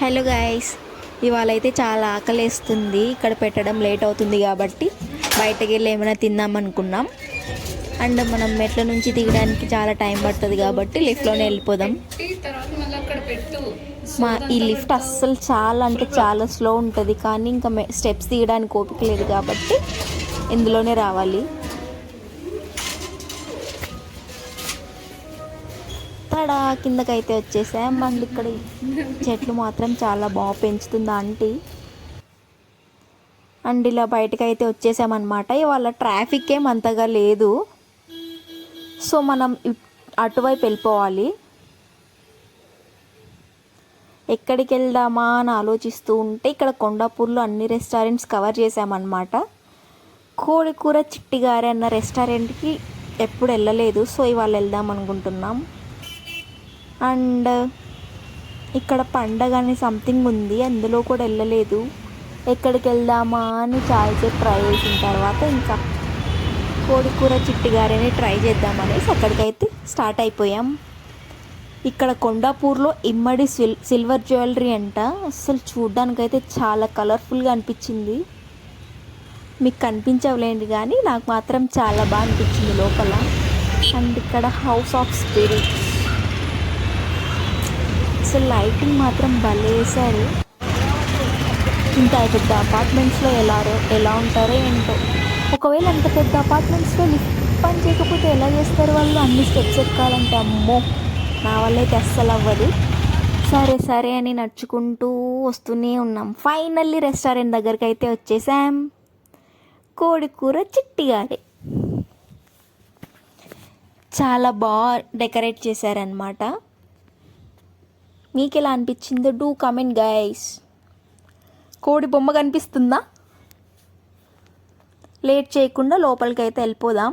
Hello guys, ఇవాళ అయితే చాలా ఆకలేస్తుంది. ఇక్కడ పెట్టడం లేట్ అవుతుంది కాబట్టి బయటకు వెళ్ళి ఏమైనా తిందాం అనుకున్నాం. అండ్ మనం మెట్ల నుంచి దిగడానికి చాలా టైం పడుతుంది కాబట్టి లిఫ్ట్లోనే వెళ్ళిపోదాం. ఈ లిఫ్ట్ అస్సలు చాలా అంటే చాలా స్లో ఉంటుంది, కానీ ఇంకా స్టెప్స్ దిగడానికి ఓపిక లేదు కాబట్టి ఇందులోనే రావాలి. తడా కిందకైతే వచ్చేసాం. అండ్ ఇక్కడ చెట్లు మాత్రం చాలా బాగా పెంచుతుంది ఆంటీ. అండ్ ఇలా బయటకైతే వచ్చేసామన్నమాట. ఇవాళ ట్రాఫిక్ ఏం అంతగా లేదు, సో మనం అటువైపు వెళ్ళిపోవాలి. ఎక్కడికి వెళ్దామా అని ఆలోచిస్తూ ఉంటే ఇక్కడ కొండాపూర్లో అన్ని రెస్టారెంట్స్ కవర్ చేసామన్నమాట. కోడికూర చిట్టిగారే అన్న రెస్టారెంట్కి ఎప్పుడు వెళ్ళలేదు, సో ఇవాళ వెళ్దాం అనుకుంటున్నాం. అండ్ ఇక్కడ పండగ అని సంథింగ్ ఉంది, అందులో కూడా వెళ్ళలేదు. ఎక్కడికి వెళ్దామా అని చాలాసేపు ట్రై చేసిన తర్వాత ఇంకా కోడికూర చిట్టిగారని ట్రై చేద్దామనేసి అక్కడికైతే స్టార్ట్ అయిపోయాం. ఇక్కడ కొండాపూర్లో ఇమ్మడి సిల్వర్ జ్యువెలరీ అంట. అసలు చూడ్డానికైతే చాలా కలర్ఫుల్గా అనిపించింది. మీకు కనిపించవలేండి కానీ నాకు మాత్రం చాలా బాగా అనిపించింది లోపల. అండ్ ఇక్కడ హౌస్ ఆఫ్ స్పిరిట్స్, అసలు లైటింగ్ మాత్రం భలే వేశారు. ఇంత పెద్ద అపార్ట్మెంట్స్లో ఎలా ఉంటారో ఏంటో. ఒకవేళ అంత పెద్ద అపార్ట్మెంట్స్లో లిఫ్ట్ పని చేయకపోతే ఎలా చేస్తారు వాళ్ళు? అన్ని స్టెప్స్ ఎక్కాలంటే అమ్మో, నా వల్ల అయితే అస్సలు అవ్వదు. సరే సరే అని నడుచుకుంటూ వస్తూనే ఉన్నాం. ఫైనల్లీ రెస్టారెంట్ దగ్గరికి అయితే వచ్చేసాం. కోడికూర చిట్టిగారే చాలా బాగా డెకరేట్ చేశారనమాట. మీకు ఎలా అనిపించిందో డూ కమెంట్ గైస్. కోడి బొమ్మ కనిపిస్తుందా? లేట్ చేయకుండా లోపలికి అయితే వెళ్ళిపోదాం.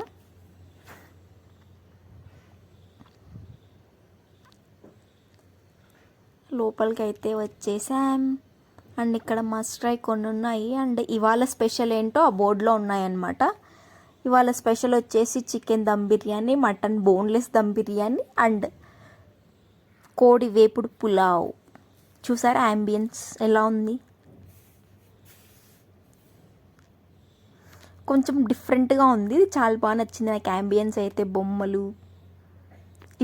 లోపలికి అయితే వచ్చేసాం. అండ్ ఇక్కడ మస్ట్ ట్రై కొన్ని ఉన్నాయి. అండ్ ఇవాళ స్పెషల్ ఏంటో ఆ బోర్డులో ఉన్నాయన్నమాట. ఇవాళ స్పెషల్ వచ్చేసి chicken dum biryani, mutton boneless dum biryani and కోడి వేపుడు పులావ్. చూసారా యాంబియన్స్ ఎలా ఉంది? కొంచెం డిఫరెంట్గా ఉంది, చాలా బాగా నచ్చింది నాకు యాంబియన్స్ అయితే. బొమ్మలు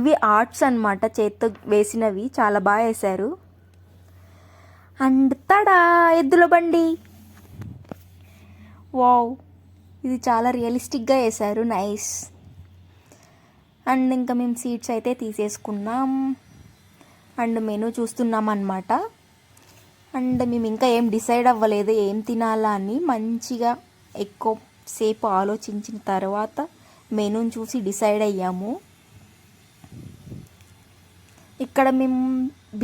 ఇవి ఆర్ట్స్ అన్నమాట, చేత్తో వేసినవి, చాలా బాగా వేశారు. అండ్ తడా ఎద్దుల బండి, వావ్, ఇది చాలా రియలిస్టిక్గా వేశారు, నైస్. అండ్ ఇంకా మేము సీట్స్ అయితే తీసేసుకున్నాం. అండ్ మెనూ చూస్తున్నాం అన్నమాట. అండ్ మేము ఇంకా ఏం డిసైడ్ అవ్వలేదు ఏం తినాలా అని. మంచిగా ఎక్కువ సేపు ఆలోచించిన తర్వాత మెనూని చూసి డిసైడ్ అయ్యాము. ఇక్కడ మేము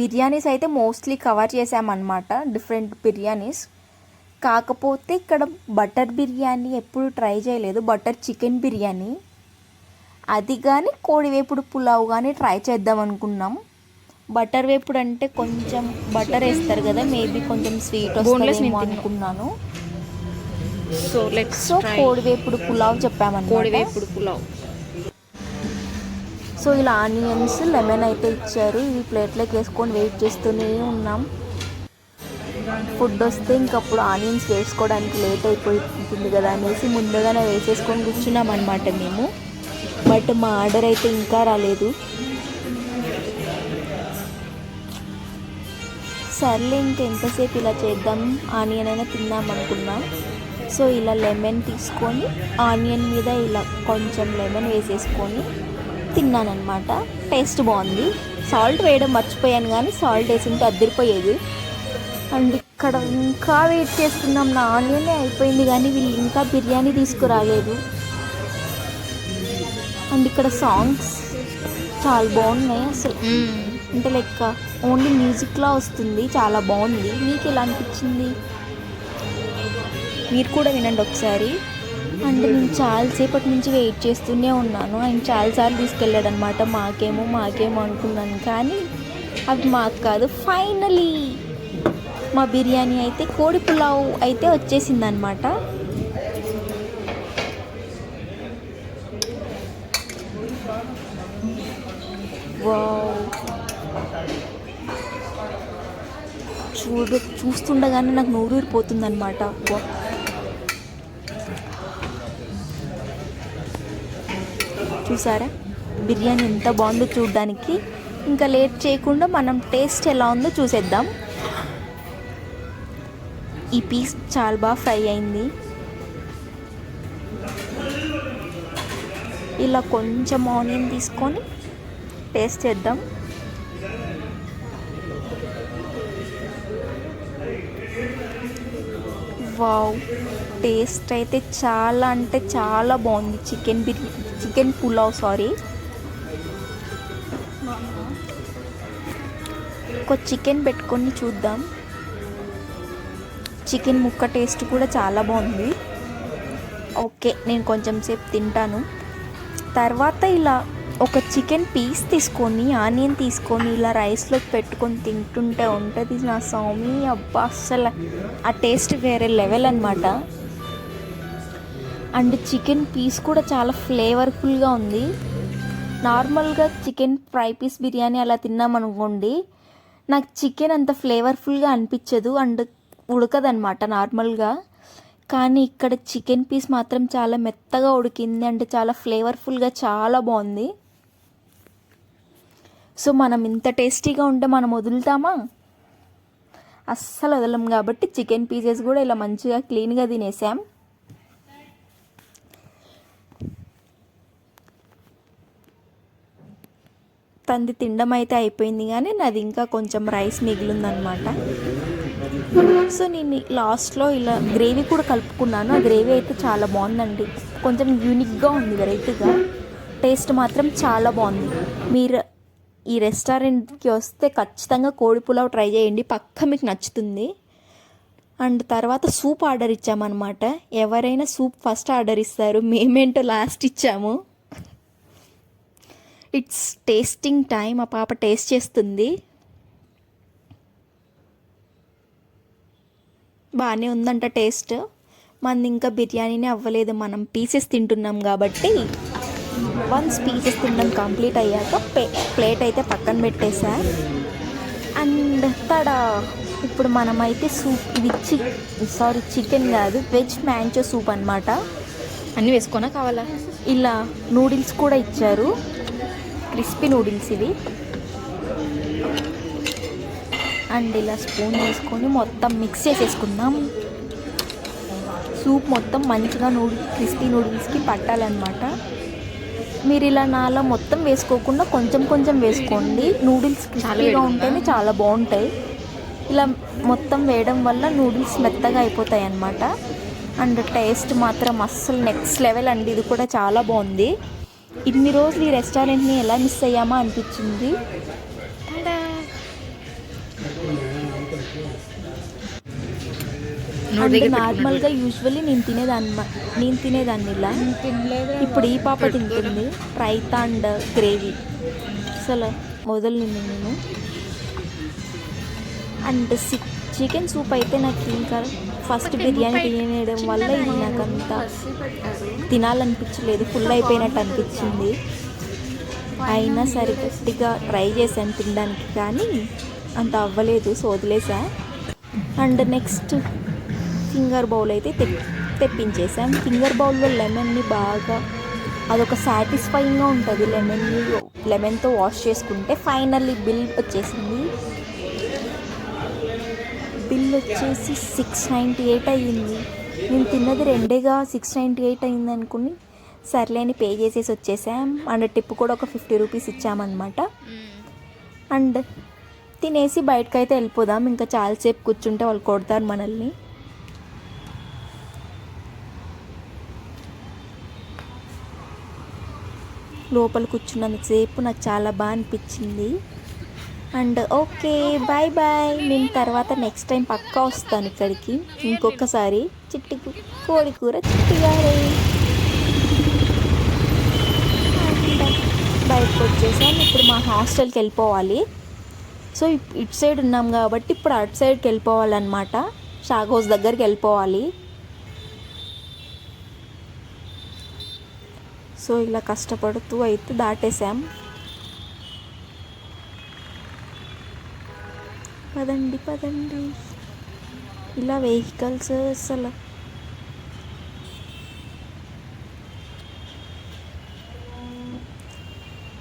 బిర్యానీస్ అయితే మోస్ట్లీ కవర్ చేసామన్నమాట, డిఫరెంట్ బిర్యానీస్. కాకపోతే ఇక్కడ బటర్ బిర్యానీ ఎప్పుడు ట్రై చేయలేదు, బటర్ చికెన్ బిర్యానీ, అది కానీ కోడి వేపుడు పులావ్ కానీ ట్రై చేద్దాం అనుకున్నాం. బటర్ వేపుడు అంటే కొంచెం బటర్ వేస్తారు కదా, మేబీ కొంచెం స్వీట్ వస్తుందేమో అనుకున్నాను. సో కోడి వేపుడు పులావ్ చెప్పామన్నమాట. కోడి వేపుడు పులావ్. సో ఇలా ఆనియన్స్ లెమన్ అయితే ఇచ్చారు. ఇవి ప్లేట్లోకి వేసుకొని వెయిట్ చేస్తూనే ఉన్నాం. ఫుడ్ వస్తే ఇంకప్పుడు ఆనియన్స్ వేసుకోవడానికి లేట్ అయిపోతుంది కదా అనేసి ముందుగానే వేసేసుకొని కూర్చున్నాం అనమాట మేము. బట్ మా ఆర్డర్ అయితే ఇంకా రాలేదు. సర్లే ఇంకెంతసేపు ఇలా చేద్దాం, ఆనియన్ అయినా తిందాం అనుకున్నాం. సో ఇలా లెమన్ తీసుకొని ఆనియన్ మీద ఇలా కొంచెం లెమన్ వేసేసుకొని తిన్నానమాట. టేస్ట్ బాగుంది. సాల్ట్ వేయడం మర్చిపోయాను, కానీ సాల్ట్ వేసింటే అద్దరిపోయేది. అండ్ ఇక్కడ ఇంకా వెయిట్ చేస్తున్నాం. నా ఆనియనే అయిపోయింది కానీ వీళ్ళు ఇంకా బిర్యానీ తీసుకురాలేదు. అండ్ ఇక్కడ సాంగ్స్ చాలా బాగున్నాయి అసలు, అంటే లైక్ ఓన్లీ మ్యూజిక్లా వస్తుంది, చాలా బాగుంది. మీకు ఎలా అనిపించింది? మీరు కూడా వినండి ఒకసారి. అండ్ నేను చాలాసేపటి నుంచి వెయిట్ చేస్తూనే ఉన్నాను. ఆయన చాలాసార్లు తీసుకెళ్ళాడు అనమాట. మాకేమో అనుకున్నాను, కానీ అవి మాకు కాదు. ఫైనలీ మా బిర్యానీ అయితే కోడి పులావ్ అయితే వచ్చేసిందనమాట. వావ్, చూస్తుండగానే నాకు నోరూరిపోతుంది అనమాట. చూసారా బిర్యానీ ఎంత బాగుందో చూడడానికి. ఇంకా లేట్ చేయకుండా మనం టేస్ట్ ఎలా ఉందో చూసేద్దాం. ఈ పీస్ చాలా బాగా ఫ్రై అయింది. ఇలా కొంచెం ఆనియన్ తీసుకొని టేస్ట్ చేద్దాం. వావ్, టేస్ట్ అయితే చాలా అంటే చాలా బాగుంది. చికెన్ పులావ్ ఒక చికెన్ పెట్టుకొని చూద్దాం. చికెన్ ముక్క టేస్ట్ కూడా చాలా బాగుంది. ఓకే, నేను కొంచెం సేపు తింటాను. తర్వాత ఇలా ఒక చికెన్ పీస్ తీసుకొని ఆనియన్ తీసుకొని ఇలా రైస్లోకి పెట్టుకొని తింటుంటే ఉంటుంది నా స్వామి. అబ్బా, అస్సలు ఆ టేస్ట్ వేరే లెవెల్ అనమాట. అండ్ చికెన్ పీస్ కూడా చాలా ఫ్లేవర్ఫుల్గా ఉంది. నార్మల్గా చికెన్ ఫ్రై పీస్ బిర్యానీ అలా తిన్నామనుకోండి, నాకు చికెన్ అంత ఫ్లేవర్ఫుల్గా అనిపించదు అండ్ ఉడకదనమాట నార్మల్గా. కానీ ఇక్కడ చికెన్ పీస్ మాత్రం చాలా మెత్తగా ఉడికింది అండ్ చాలా ఫ్లేవర్ఫుల్గా చాలా బాగుంది. సో మనం ఇంత టేస్టీగా ఉంటే మనం వదులుతామా? అస్సలు వదలం. కాబట్టి చికెన్ పీసెస్ కూడా ఇలా మంచిగా క్లీన్గా తినేసాం. తంది తినడం అయితే అయిపోయింది, కానీ నాది ఇంకా కొంచెం రైస్ మిగిలిందనమాట. సో నేను లాస్ట్లో ఇలా గ్రేవీ కూడా కలుపుకున్నాను. ఆ గ్రేవీ అయితే చాలా బాగుందండి. కొంచెం యూనిక్గా ఉంది, వెరైటీగా. టేస్ట్ మాత్రం చాలా బాగుంది. మీరు ఈ రెస్టారెంట్కి వస్తే ఖచ్చితంగా కోడి పులావ్ ట్రై చేయండి, పక్కా మీకు నచ్చుతుంది. అండ్ తర్వాత సూప్ ఆర్డర్ ఇచ్చామన్నమాట. ఎవరైనా సూప్ ఫస్ట్ ఆర్డర్ ఇస్తారు, మేమేంటో లాస్ట్ ఇచ్చాము. It's tasting time. ఆ పాప టేస్ట్ చేస్తుంది. బాగానే ఉందంట టేస్ట్. మనది ఇంకా బిర్యానీనే అవ్వలేదు, మనం పీసెస్ తింటున్నాం కాబట్టి. వన్స్ పీసెస్ తినడం కంప్లీట్ అయ్యాక ప్లేట్ అయితే పక్కన పెట్టేసా. అండ్ ఇప్పుడు మనమైతే సూప్, ఇది చికెన్ కాదు, వెజ్ మ్యాంచో సూప్ అనమాట. అన్నీ వేసుకోనా కావాలా? ఇలా నూడిల్స్ కూడా ఇచ్చారు, క్రిస్పీ నూడిల్స్ ఇవి. అండ్ ఇలా స్పూన్ వేసుకొని మొత్తం మిక్స్ చేసేసుకుందాం. సూప్ మొత్తం మంచిగా క్రిస్పీ నూడిల్స్కి పట్టాలన్నమాట. మీరు ఇలా నాలా మొత్తం వేసుకోకుండా కొంచెం కొంచెం వేసుకోండి. నూడిల్స్ క్రిస్పీగా ఉంటేనే చాలా బాగుంటాయి. ఇలా మొత్తం వేయడం వల్ల నూడిల్స్ మెత్తగా అయిపోతాయి అన్నమాట. అండ్ టేస్ట్ మాత్రం అస్సలు నెక్స్ట్ లెవెల్ అండి. ఇది కూడా చాలా బాగుంది. ఇన్ని రోజులు ఈ రెస్టారెంట్ని ఎలా మిస్ అయ్యామా అనిపించింది. అంటే నార్మల్గా యూజువల్లీ నేను తినేదాన్ని ఇలా. ఇప్పుడు ఈ పాప తింటుంది రైతా అండ్ గ్రేవీ. అసలు మొదలు నేను. అండ్ చికెన్ సూప్ అయితే నాకు ఇంకా ఫస్ట్ బిర్యానీ తినేయడం వల్ల ఇది నాకు అంత తినాలనిపించలేదు, ఫుల్ అయిపోయినట్టు అనిపించింది. అయినా సరే గట్టిగా ట్రై చేశాను తినడానికి, కానీ అంత అవ్వలేదు, సో వదిలేసా. అండ్ నెక్స్ట్ ఫింగర్ బౌల్ అయితే తెప్పించేసాం. ఫింగర్ బౌల్లో లెమన్ని బాగా, అదొక సాటిస్ఫైయింగ్గా ఉంటుంది. లెమన్తో వాష్ చేసుకుంటే. ఫైనల్లీ బిల్ వచ్చేసింది. బిల్ వచ్చేసి 698 అయ్యింది. నేను తిన్నది రెండేగా 698 అయింది అనుకుని సర్లేని పే చేసేసి వచ్చేసాం. అండ్ టిప్ కూడా ఒక 50 రూపీస్ ఇచ్చామన్నమాట. అండ్ తినేసి బయటకైతే వెళ్ళిపోదాం. ఇంకా చాలాసేపు కూర్చుంటే వాళ్ళు కొడతారు మనల్ని. లోపల కూర్చున్నంతసేపు నాకు చాలా బాగా అనిపించింది. And okay, bye bye. నేను తర్వాత నెక్స్ట్ టైం పక్కా వస్తాను ఇక్కడికి ఇంకొకసారి. కోడి కూర చిట్టిగారే. బయటకు వచ్చేసాం. ఇప్పుడు మా హాస్టల్కి వెళ్ళిపోవాలి. సో ఇటు సైడ్ ఉన్నాం కాబట్టి ఇప్పుడు అటు సైడ్కి వెళ్ళిపోవాలన్నమాట. షాగ్ హౌస్ దగ్గరికి వెళ్ళిపోవాలి. సో ఇలా కష్టపడుతూ అయితే దాటేసాం. పదండి పదండి. ఇలా వెహికల్స్ అసలు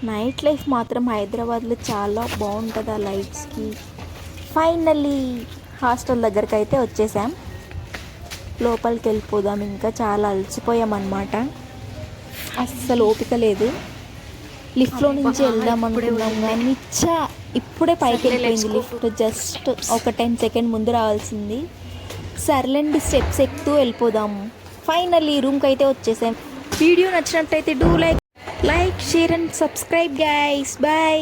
నైట్ లైఫ్ మాత్రం హైదరాబాద్లో చాలా బాగుంటుంది ఆ లైట్స్కి. ఫైనల్లీ హాస్టల్ దగ్గరికి అయితే వచ్చేసాం. లోపలికి వెళ్ళిపోదాం, ఇంకా చాలా అలసిపోయామన్నమాట. అస్సలు ఓపిక లేదు. లిఫ్ట్లో నుంచి వెళ్దాం అనుకున్నాం కానీ ఇప్పుడే పైకి వెళ్ళిపోయింది లిఫ్ట్. జస్ట్ ఒక 10 సెకండ్ ముందు రావాల్సింది. సర్లేండి, స్టెప్స్ ఎక్కుతూ వెళ్ళిపోదాం. ఫైనల్లీ రూమ్కి అయితే వచ్చేసాం. వీడియో నచ్చినట్టయితే do like, share and subscribe guys. Bye.